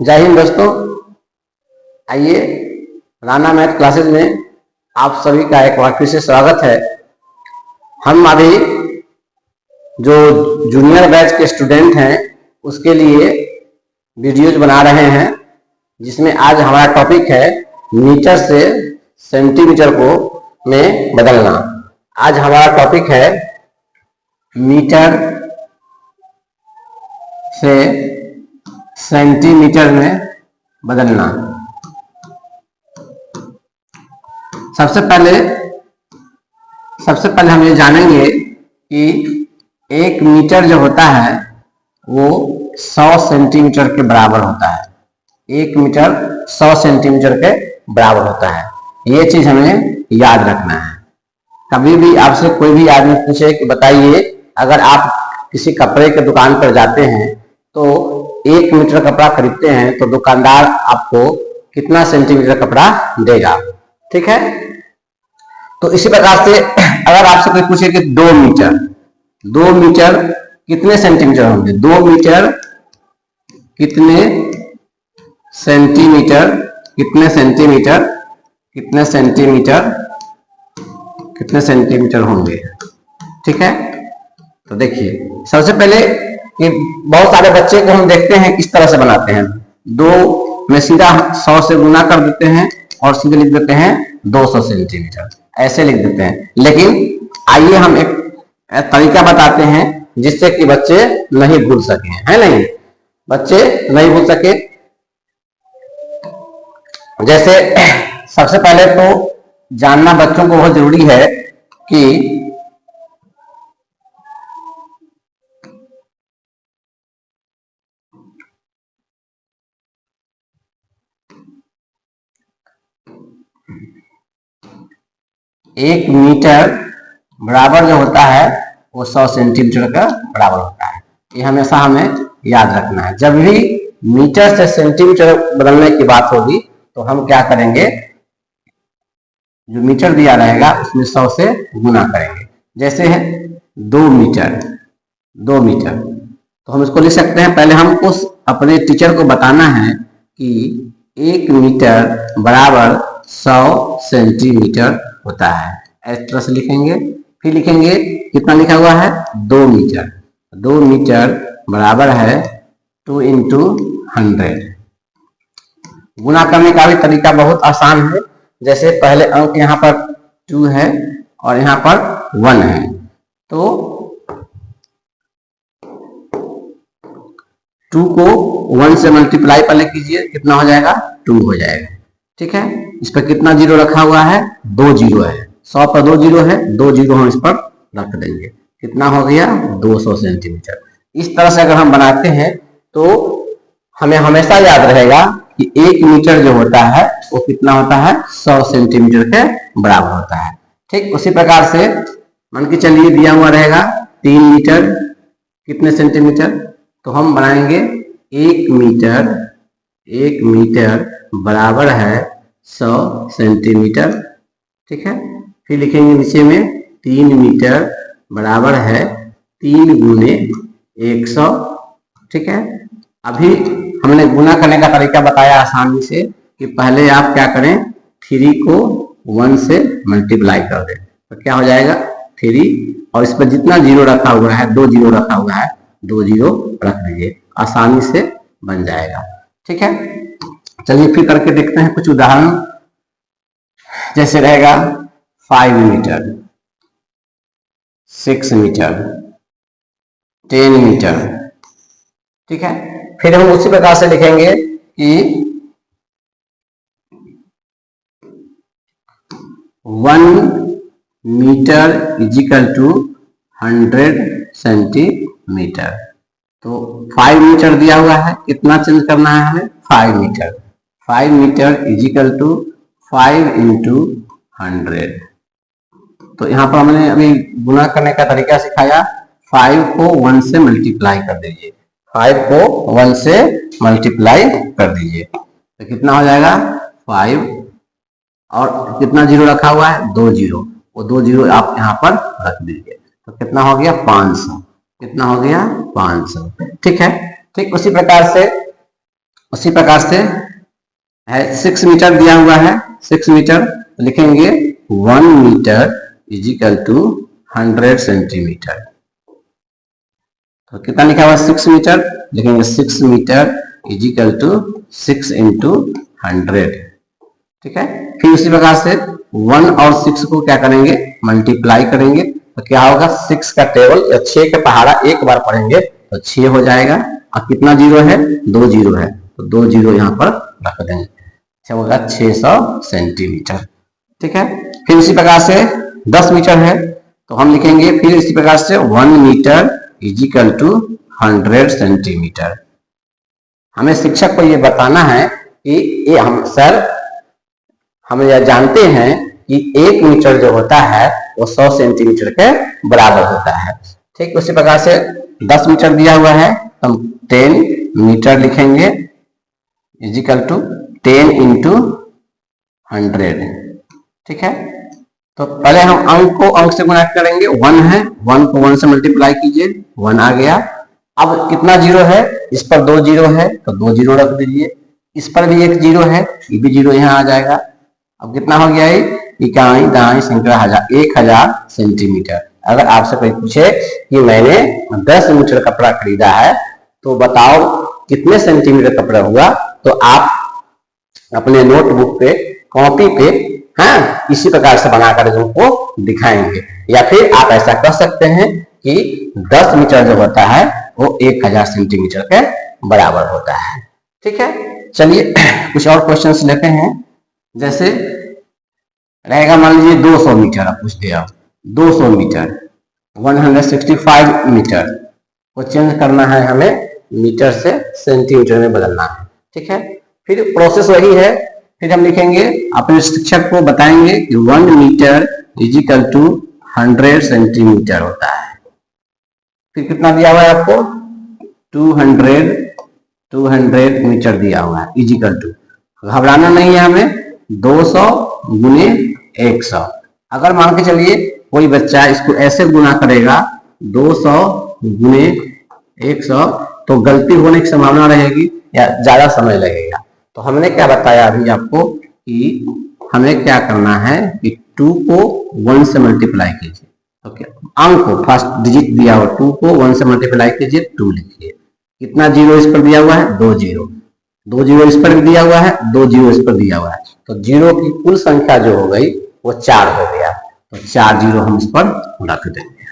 जय हिंद दोस्तों, आइए राना मैथ क्लासेस में आप सभी का एक बार फिर से स्वागत है। हम अभी जो जूनियर बैच के स्टूडेंट हैं उसके लिए वीडियोज बना रहे हैं, जिसमें आज हमारा टॉपिक है मीटर से सेंटीमीटर को में बदलना। आज हमारा टॉपिक है मीटर से सेंटीमीटर में बदलना। सबसे पहले हम ये जानेंगे कि एक मीटर जो होता है वो 100 सेंटीमीटर के बराबर होता है। एक मीटर 100 सेंटीमीटर के बराबर होता है। ये चीज हमें याद रखना है। कभी भी आपसे कोई भी आदमी पूछे कि बताइए, अगर आप किसी कपड़े के दुकान पर जाते हैं तो 1 मीटर कपड़ा खरीदते हैं तो दुकानदार आपको कितना सेंटीमीटर कपड़ा देगा, ठीक है। तो इसी प्रकार से अगर आपसे कोई पूछे कि 2 मीटर कितने सेंटीमीटर होंगे, 2 मीटर कितने सेंटीमीटर होंगे, ठीक है। तो देखिए, सबसे पहले कि बहुत सारे बच्चे को हम देखते हैं किस तरह से बनाते हैं। 2 में सीधा 100 से गुना कर देते हैं और सीधे लिख देते हैं 200 सेंटीमीटर, ऐसे लिख देते हैं। लेकिन आइए हम एक तरीका बताते हैं जिससे कि बच्चे नहीं भूल सके, है नहीं, बच्चे नहीं भूल सके। जैसे सबसे पहले तो जानना बच्चों को बहुत जरूरी है कि एक मीटर बराबर जो होता है वो 100 सेंटीमीटर का बराबर होता है। ये हमेशा हमें याद रखना है। जब भी मीटर से सेंटीमीटर बदलने की बात होगी तो हम क्या करेंगे, जो मीटर दिया रहेगा उसमें 100 से गुना करेंगे। जैसे है 2 मीटर तो हम इसको लिख सकते हैं। पहले हमको अपने टीचर को बताना है कि 1 मीटर बराबर 100 सेंटीमीटर होता है। इस तरह से लिखेंगे। फिर लिखेंगे कितना लिखा हुआ है, 2 मीटर बराबर है 2 × 100। गुना करने का भी तरीका बहुत आसान है। जैसे पहले अंक यहाँ पर 2 है और यहाँ पर 1 है, तो 2 को 1 से मल्टीप्लाई पहले कीजिए, कितना हो जाएगा, 2 हो जाएगा, ठीक है। इस पर कितना जीरो रखा हुआ है, 2 जीरो है। 100 पर 2 जीरो है, 2 जीरो हम इस पर रख देंगे। कितना हो गया, 200 सेंटीमीटर। इस तरह से अगर हम बनाते हैं तो हमें हमेशा याद रहेगा कि 1 मीटर जो होता है वो कितना होता है, 100 सेंटीमीटर के बराबर होता है। ठीक उसी प्रकार से मान के चलिए दिया हुआ रहेगा 3 मीटर कितने सेंटीमीटर, तो हम बनाएंगे 1 मीटर बराबर है 100 सेंटीमीटर, ठीक है। फिर लिखेंगे नीचे में 3 मीटर बराबर है 3 × 100, ठीक है। अभी हमने गुना करने का तरीका बताया आसानी से कि पहले आप क्या करें, 3 को 1 से मल्टीप्लाई कर दें तो क्या हो जाएगा 3, और इस पर जितना जीरो रखा हुआ है, 2 जीरो रखा हुआ है, 2 जीरो रख दीजिए, आसानी से बन जाएगा, ठीक है। चलिए फिर करके देखते हैं कुछ उदाहरण। जैसे रहेगा 5 मीटर, 6 मीटर, 10 मीटर, ठीक है। फिर हम उसी प्रकार से लिखेंगे कि 1 मीटर = 100 सेंटीमीटर। तो 5 मीटर दिया हुआ है, कितना चेंज करना है हमें, 5 मीटर। 5 मीटर = 5 × 100। तो यहाँ पर हमने अभी गुना करने का तरीका सिखाया। 5 को 1 से मल्टीप्लाई कर दीजिए, 5 को 1 से मल्टीप्लाई कर दीजिए तो कितना हो जाएगा 5, और कितना जीरो रखा हुआ है, 2 जीरो, वो 2 जीरो आप यहाँ पर रख दीजिए तो कितना हो गया 500। कितना हो गया 500। ठीक है, ठीक उसी प्रकार से है 6 मीटर दिया हुआ है, 6 मीटर लिखेंगे 1 metre is equal to 100 centimetre. तो कितना लिखा हुआ 6 मीटर, लिखेंगे 6 metre is equal to 6 into 100। ठीक है, फिर उसी प्रकार से 1 और 6 को क्या करेंगे मल्टीप्लाई करेंगे, तो क्या होगा 6 का टेबल या 6 का पहाड़ा एक बार पढ़ेंगे तो 6 हो जाएगा। और कितना जीरो है 2 जीरो है, तो 2 जीरो यहाँ पर रख देंगे, अच्छा होगा 600 सेंटीमीटर। ठीक है, फिर इसी प्रकार से 10 मीटर है तो हम लिखेंगे फिर इसी प्रकार से 1 metre is equal to 100 centimetre. हमें शिक्षक को ये बताना है कि ये हम यह जानते हैं कि 1 मीटर जो होता है वो 100 सेंटीमीटर के बराबर होता है। ठीक उसी प्रकार से 10 मीटर दिया हुआ है तो हम 10 मीटर लिखेंगे इज इक्वल टू 10 इंटू 100। ठीक है, तो पहले हम अंक को अंक से गुणा करेंगे, 1 है 1 को 1 से मल्टीप्लाई कीजिए 1 आ गया। अब कितना जीरो है, इस पर 2 जीरो है तो 2 जीरो रख दीजिए, इस पर भी 1 जीरो है ये भी जीरो यहाँ आ जाएगा। अब कितना हो गया ये इकाई दाई संख्या 1000 सेंटीमीटर। अगर आपसे कोई पूछे कि मैंने 10 मीटर कपड़ा खरीदा है तो बताओ कितने सेंटीमीटर कपड़ा हुआ, तो आप अपने नोटबुक पे कॉपी पे हाँ इसी प्रकार से बनाकर उनको दिखाएंगे। या फिर आप ऐसा कर सकते हैं कि 10 मीटर जो होता है वो 1000 सेंटीमीटर के बराबर होता है। ठीक है, चलिए कुछ और क्वेश्चंस लेते हैं। जैसे रहेगा मान लीजिए 200 मीटर, आप पूछ दिया 200 मीटर 165 मीटर को चेंज करना है हमें, मीटर से सेंटीमीटर में बदलना है। ठीक है, फिर प्रोसेस वही है, फिर हम लिखेंगे अपने शिक्षक को बताएंगे कि 1 metre is equal to 100 centimetre होता है। फिर कितना दिया हुआ है आपको 200 मीटर दिया हुआ है इज इक्वल टू, घबराना नहीं है हमें 200 गुने 100। अगर मान के चलिए कोई बच्चा इसको ऐसे गुना करेगा 200 गुने 100 तो गलती होने की संभावना रहेगी या ज्यादा समय लगेगा। तो हमने क्या बताया अभी आपको कि हमें क्या करना है कि 2 को 1 से मल्टीप्लाई कीजिए। ओके, अंक को फर्स्ट डिजिट दिया हुआ 2 को 1 से मल्टीप्लाई कीजिए 2 लिखिए। कितना जीरो इस पर दिया हुआ है 2 जीरो, 2 जीरो इस पर दिया हुआ है 2 जीरो इस पर दिया हुआ है, तो जीरो की कुल संख्या जो हो गई वो 4 हो गया, तो 4 जीरो हम इस पर रख देंगे।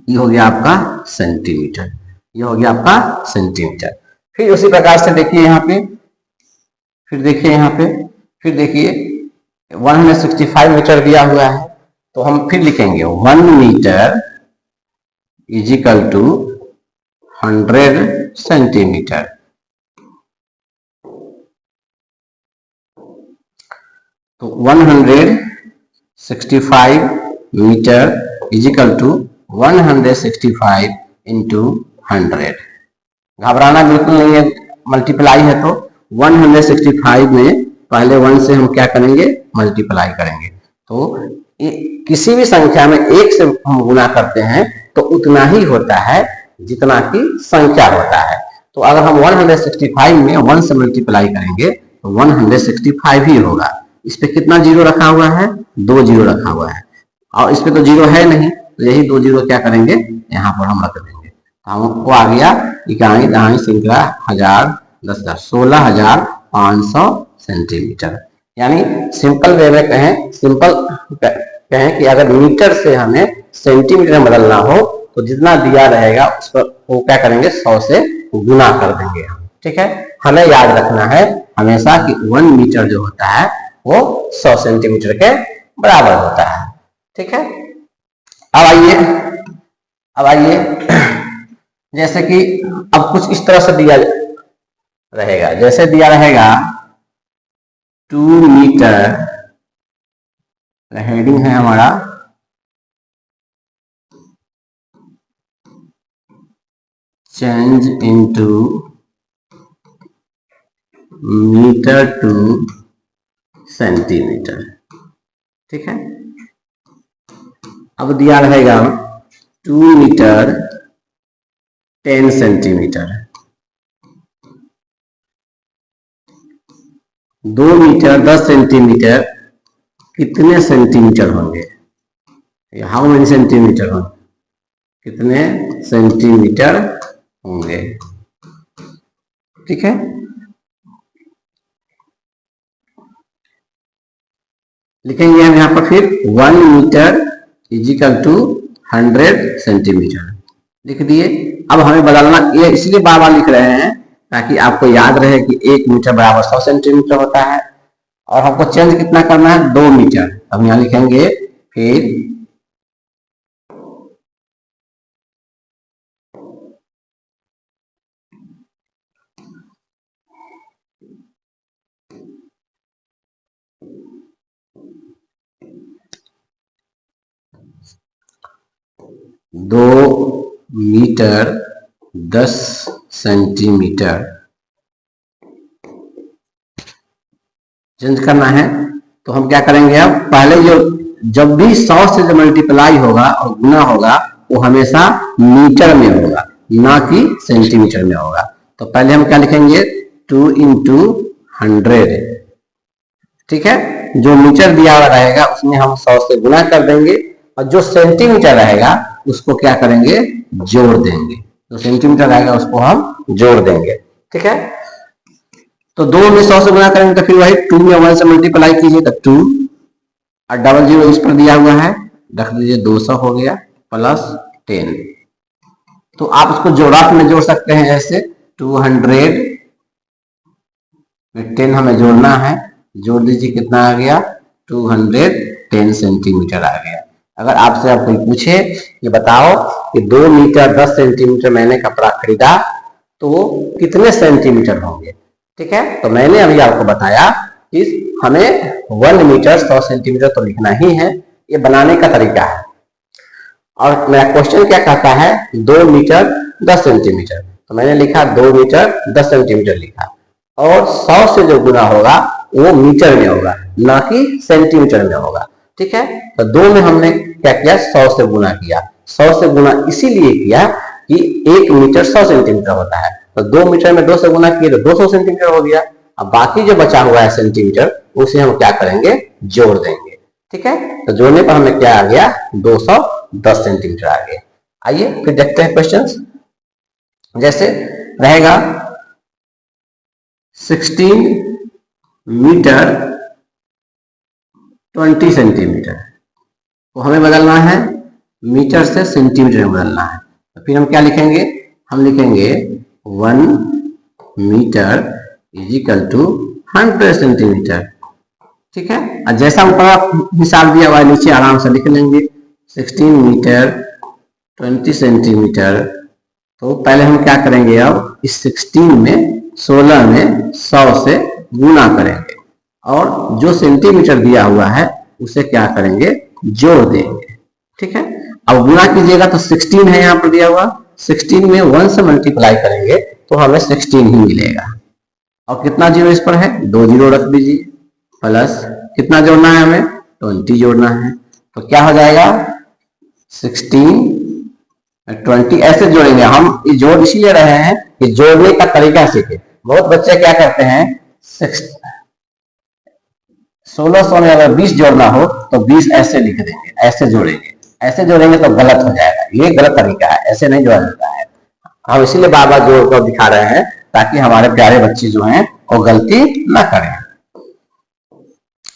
ये हो गया आपका सेंटीमीटर, ये हो गया आपका सेंटीमीटर। फिर उसी प्रकार से देखिए यहाँ पे, फिर देखिए यहाँ पे, फिर देखिए 165 मीटर दिया हुआ है तो हम फिर लिखेंगे 1 metre is equal to 100 centimetre. तो 165 metre is equal to 165 into 100। घबराना बिल्कुल नहीं है, मल्टीप्लाई है तो 165 में पहले 1 से हम क्या करेंगे मल्टीप्लाई करेंगे। तो किसी भी संख्या में 1 से हम गुना करते हैं तो उतना ही होता है जितना की संख्या होता है। तो अगर हम 165 में 1 से मल्टीप्लाई करेंगे तो 165 ही होगा। इस पे कितना जीरो रखा हुआ है 2 जीरो रखा हुआ है, और इस पे तो जीरो है नहीं, तो यही 2 जीरो क्या करेंगे यहाँ पर हम रख देंगे। हमको आ गया इकाई दहाई संख्या 1000 10,000 16,500 सेंटीमीटर। यानी सिंपल वे में कहें, सिंपल कहें कि अगर मीटर से हमें सेंटीमीटर में बदलना हो तो जितना दिया रहेगा उस पर वो क्या करेंगे 100 से गुना कर देंगे हम। ठीक है, हमें याद रखना है हमेशा कि 1 मीटर जो होता है वो 100 सेंटीमीटर के बराबर होता है। ठीक है, अब आइए जैसे कि अब कुछ इस तरह से दिया रहेगा, जैसे दिया रहेगा 2 मीटर, हेडिंग है हमारा change into metre to centimetre. ठीक है, अब दिया रहेगा 2 मीटर 10 सेंटीमीटर। 2 मीटर 10 सेंटीमीटर कितने सेंटीमीटर होंगे? हाउ मेनी सेंटीमीटर होंगे? कितने सेंटीमीटर होंगे? ठीक है, लिखेंगे हम यहाँ पर फिर 1 मीटर इजिकल टू 100 सेंटीमीटर लिख दिए। अब हमें बदलना, ये इसलिए बार बार लिख रहे हैं ताकि आपको याद रहे कि 1 मीटर बराबर 100 सेंटीमीटर होता है, और हमको चेंज कितना करना है? 2 मीटर। हम यहाँ लिखेंगे फिर 2 मीटर 10 सेंटीमीटर चेंज करना है। तो हम क्या करेंगे? अब पहले जब भी 100 से जो मल्टीप्लाई होगा और गुना होगा वो हमेशा मीटर में होगा, ना कि सेंटीमीटर में होगा। तो पहले हम क्या लिखेंगे? 2 इंटू 100। ठीक है, जो मीटर दिया हुआ रहेगा उसमें हम 100 से गुना कर देंगे, और जो सेंटीमीटर रहेगा उसको क्या करेंगे? जोड़ देंगे। जो सेंटीमीटर रहेगा उसको हम जोड़ देंगे। ठीक है, तो 2 में 100 से गुना करेंगे तो फिर वही 2 में 1 से मल्टीप्लाई कीजिए तो 2, और डबल जीरो इस पर दिया हुआ है, रख दीजिए, 200 हो गया प्लस 10। तो आप उसको जोड़ाफ में जोड़ सकते हैं ऐसे, 200 में 10 हमें जोड़ना है, जोड़ दीजिए, कितना आ गया? 210 सेंटीमीटर आ गया। अगर आपसे आप कोई पूछे कि बताओ कि 2 मीटर 10 सेंटीमीटर मैंने कपड़ा खरीदा तो कितने सेंटीमीटर होंगे? ठीक है, तो मैंने अभी आपको बताया कि हमें 1 मीटर 100 सेंटीमीटर तो लिखना ही है, ये बनाने का तरीका है। और मेरा क्वेश्चन क्या कहता है? 2 मीटर 10 सेंटीमीटर, तो मैंने लिखा 2 मीटर 10 सेंटीमीटर लिखा, और 100 से जो गुना होगा वो मीटर में होगा, ना कि सेंटीमीटर में होगा। ठीक है, तो 2 में हमने क्या किया? 100 से गुना किया। 100 से गुना इसीलिए किया कि 1 मीटर 100 सेंटीमीटर होता है, तो 2 मीटर में 2 से गुना किए तो 200 सेंटीमीटर हो गया। अब बाकी जो बचा हुआ है सेंटीमीटर उसे हम क्या करेंगे? जोड़ देंगे। ठीक है, तो जोड़ने पर हमें क्या आ गया? 210 सेंटीमीटर आ गया। आइए फिर देखते हैं क्वेश्चंस। जैसे रहेगा 16 मीटर 20 सेंटीमीटर, तो हमें बदलना है मीटर से सेंटीमीटर में बदलना है। तो फिर हम क्या लिखेंगे? हम लिखेंगे 1 मीटर इजिकल टू 100 सेंटीमीटर। ठीक है, और जैसा ऊपर हिसाब दिया हुआ है नीचे आराम से लिख लेंगे, 16 मीटर 20 सेंटीमीटर। तो पहले हम क्या करेंगे? अब इस 16 में 16 में 100 से गुना करेंगे, और जो सेंटीमीटर दिया हुआ है उसे क्या करेंगे? जोड़ देंगे। ठीक है, अब गुना कीजिएगा तो 16 है यहाँ पर दिया हुआ, 16 में 1 से मल्टीप्लाई करेंगे तो हमें 16 ही मिलेगा। और कितना जीरो इस पर है? 2 जीरो रख दीजिए, प्लस कितना जोड़ना है? हमें 20 जोड़ना है। तो क्या हो जाएगा? 16 20 ऐसे जोड़ेंगे हम। ये जोड़ इसीलिए रहे हैं कि जोड़ने का तरीका सीखे। बहुत बच्चे क्या करते हैं? 1600 में अगर 20 जोड़ना हो तो 20 ऐसे लिख देंगे, ऐसे जोड़ेंगे। ऐसे जोड़ेंगे तो गलत हो जाएगा, ये गलत तरीका है, ऐसे नहीं जोड़ा जाता है। हम इसीलिए बार बार जोड़ कर दिखा रहे हैं ताकि हमारे प्यारे बच्चे जो हैं वो गलती ना करें।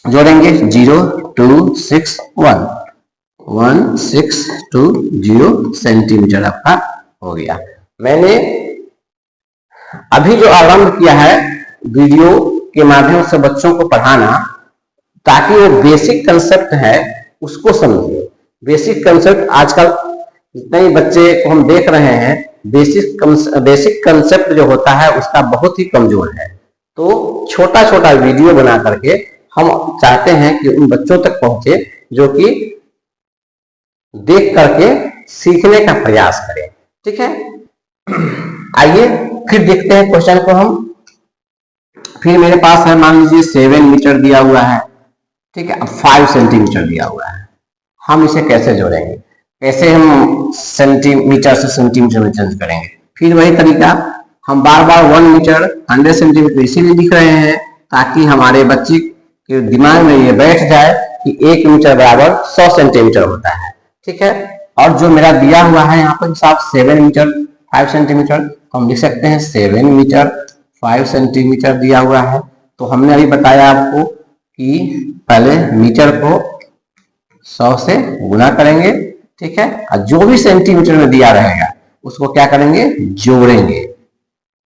जोड़ेंगे 0 2 6 1 1620 सेंटीमीटर आपका हो गया। मैंने अभी जो आरंभ किया है वीडियो के माध्यम से बच्चों को पढ़ाना, ताकि वो बेसिक कंसेप्ट है उसको समझे। बेसिक कंसेप्ट आजकल जितने ही बच्चे को हम देख रहे हैं, बेसिक कंसेप्ट जो होता है उसका बहुत ही कमजोर है। तो छोटा छोटा वीडियो बना करके हम चाहते हैं कि उन बच्चों तक पहुंचे जो कि देख करके सीखने का प्रयास करें। ठीक है, आइए फिर देखते हैं क्वेश्चन को हम। फिर मेरे पास है, मान लीजिए 7 मीटर दिया हुआ है। ठीक है, अब 5 सेंटीमीटर दिया हुआ है। हम इसे कैसे जोड़ेंगे? कैसे हम सेंटीमीटर से सेंटीमीटर में चेंज करेंगे? फिर वही तरीका हम बार बार 1 मीटर 100 सेंटीमीटर इसीलिए लिख रहे हैं ताकि हमारे बच्चे के दिमाग में ये बैठ जाए कि 1 मीटर बराबर 100 सेंटीमीटर होता है। ठीक है, और जो मेरा दिया हुआ है यहाँ पर हिसाब 7 मीटर 5 सेंटीमीटर, तो हम लिख सकते हैं 7 मीटर 5 सेंटीमीटर दिया हुआ है। तो हमने अभी बताया आपको कि पहले मीटर को 100 से गुना करेंगे, ठीक है, और जो भी सेंटीमीटर में दिया रहेगा उसको क्या करेंगे, जोड़ेंगे।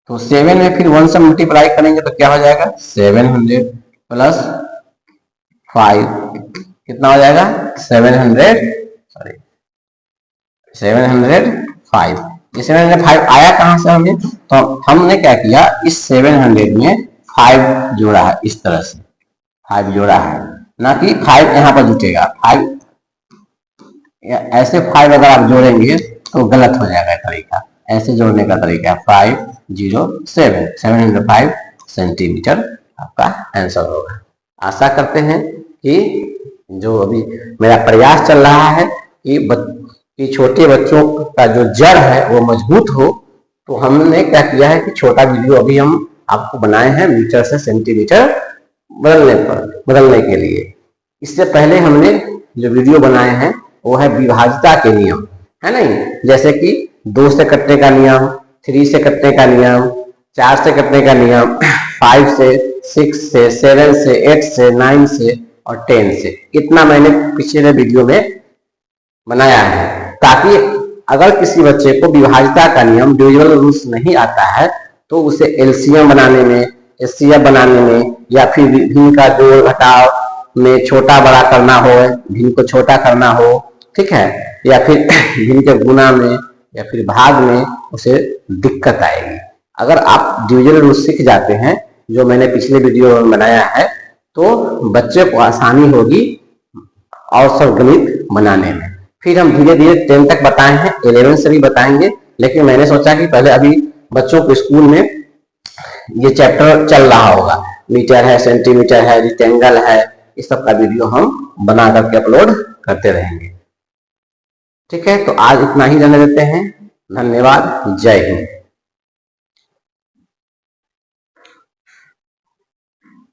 तो 7 में फिर 1 से मल्टीप्लाई करेंगे तो क्या हो जाएगा, 700 प्लस 5 कितना हो जाएगा, 705। ये 705 आया कहां से हमें, तो हमने क्या किया, इस 700 में 5 जोड़ा है, इस तरह से 5 जोड़ा है, ना कि 5 यहाँ पर जुटेगा। 5 ऐसे 5 अगर आप जोड़ेंगे तो गलत हो जाएगा तरीका, ऐसे जोड़ने का तरीका 507 705 सेंटीमीटर आपका आंसर होगा। आशा करते हैं कि जो अभी मेरा प्रयास चल रहा है कि छोटे बच्चों का जो जड़ है वो मजबूत हो, तो हमने क्या किया है कि छोटा वीडियो अभी हम आपको बनाए हैं मीटर से सेंटीमीटर बदलने के लिए। इससे पहले हमने जो वीडियो बनाए हैं वो है विभाज्यता के नियम, है नहीं, जैसे कि 2 से कटने का नियम, 3 से कटने का नियम, 4 से कटने का नियम, 5 से, 6 से, 7 से, 8 से, 9 से और 10 से। इतना मैंने पिछले वीडियो में बनाया है ताकि अगर किसी बच्चे को विभाज्यता का नियम डिविजिबल रूल्स नहीं आता है तो उसे एलसीएम बनाने में, एचसीएफ बनाने में, या फिर भिन्न का जोड़ घटाव में छोटा बड़ा करना हो, भिन्न को छोटा करना हो, ठीक है, या फिर भिन्न के गुना में या फिर भाग में उसे दिक्कत आएगी। अगर आप डिविजिबल रूल सीख जाते हैं जो मैंने पिछले वीडियो में बनाया है तो बच्चे को आसानी होगी औसत गणित बनाने में। फिर हम धीरे धीरे 10 तक बताए हैं, 11 से भी बताएंगे, लेकिन मैंने सोचा कि पहले अभी बच्चों को स्कूल में ये चैप्टर चल रहा होगा, मीटर है, सेंटीमीटर है, रेक्टेंगल है, इस सब का वीडियो हम बना करके अपलोड करते रहेंगे। ठीक है, तो आज इतना ही रहने देते हैं। धन्यवाद, जय हिंद।